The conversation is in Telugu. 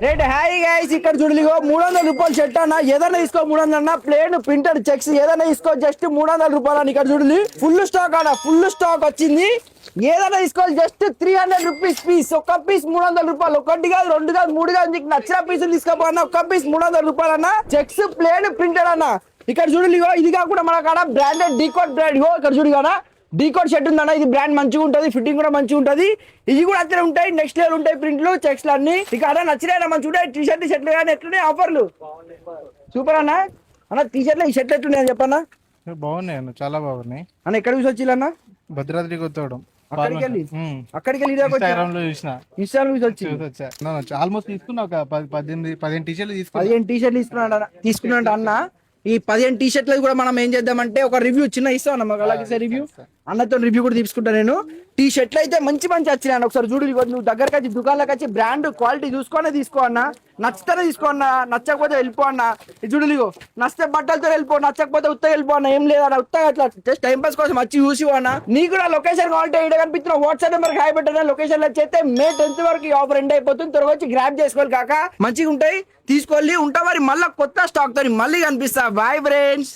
రేట్ హాయ్ గైస్, ఇక్కడ చూడలిగో 300 రూపాయలు షర్ట్ అన్న. ఏదైనా తీసుకో 300 అన్న. ప్లేన్ ప్రింటెడ్ చెక్స్ ఏదైనా తీసుకో జస్ట్ 300 రూపాయలు అని. ఇక్కడ చూడలి ఫుల్ స్టాక్ అన్న, ఫుల్ స్టాక్ వచ్చింది. ఏదైనా తీసుకోవాలి జస్ట్ 300 రూపీస్ పీస్. ఒక్క పీస్ 300 రూపాయలు. ఒకటి కాదు, రెండు కాదు, మూడు కాదు, నీకు నచ్చిన పీసులు తీసుకోపోయినా ఒక్క పీస్ 300 రూపాయలు అన్న. చెక్స్ ప్లేన్ ప్రింటెడ్ అన్న. ఇక్కడ చూడలిగో ఇది కాకుండా మన కాడ బ్రాండెడ్ డీకోట్ బ్రాండ్. ఇక్కడ చూడు కదా డీకోట్ షర్ట్ ఉందన్న. ఇది బ్రాండ్ మంచిగా ఉంటది, ఫిట్టింగ్ కూడా మంచిగా ఉంటది. ఇది కూడా అట్లనే ఉంటాయి, నెక్స్ట్ లెవెల్ ఉంటాయి ప్రింట్లు చెక్స్ అన్ని. ఇక అన్న నచ్చినా మంచిగా ఉంటాయి. టీ షర్ట్ షర్ట్లు కానీ ఎట్లున్నాయి ఆఫర్లు సూపర్ అన్న. అన్న టీ షర్ట్లు ఈ షర్ట్లు ఎట్లున్నాయి చెప్పన్న. బాగున్నాయి అన్న, చాలా బాగున్నాయి అన్న. ఎక్కడ చూసి వచ్చిల్లన్న? భద్రాద్రి కొత్తగూడెం. అక్కడికి వెళ్ళి ఇన్స్టాగ్రామ్ లో చూసిన, ఇన్స్టాల్ చూసి వచ్చి ఆల్మోస్ట్ తీసుకున్నా. ఒక 15 టీషర్ట్లు తీసుకున్నా. 15 టీ షర్ట్లు తీసుకున్నాడు అన్న. ఈ 15 టీ షర్ట్లు కూడా మనం ఏం చేద్దామంటే ఒక రివ్యూ చిన్న ఇస్తాం అన్న. మాకు అలాగే రివ్యూ అన్నతో రివ్యూ కూడా తీసుకుంటా నేను. టీ షర్ట్లు అయితే మంచి మంచి వచ్చినాయి. ఒకసారి చూడు, నువ్వు దగ్గరకు వచ్చి దుకాణంలోకి వచ్చి బ్రాండ్ క్వాలిటీ చూసుకొని తీసుకో అన్న. నచ్చితేనే తీసుకో అన్న, నచ్చకపోతే వెళ్ళిపో అన్న. ఇది చూడు, ఇగో నచ్చితే బట్టలతో వెళ్ళిపో, నచ్చకపోతే ఉత్తగా వెళ్ళిపో అన్న. ఏం లేదన్న, ఉత్తగా అట్లా జస్ట్ టైం పాస్ కోసం వచ్చి చూసి అన్న. నీకు కూడా లొకేషన్ కావాలంటే ఇక్కడ కనిపించిన వాట్సాప్ నెంబర్ హాయ్ పెట్టిన లొకేషన్ లో చేస్తే మే 10th వరకు ఈ ఆఫర్ ఎండ్ అయిపోతుంది. త్వరగా వచ్చి గ్రాప్ చేసుకోవాలి కాక, మంచిగా ఉంటాయి తీసుకోవాలి. ఉంటా మరి మళ్ళీ కొత్త స్టాక్ తో మళ్ళీ కనిపిస్తా. Bye friends.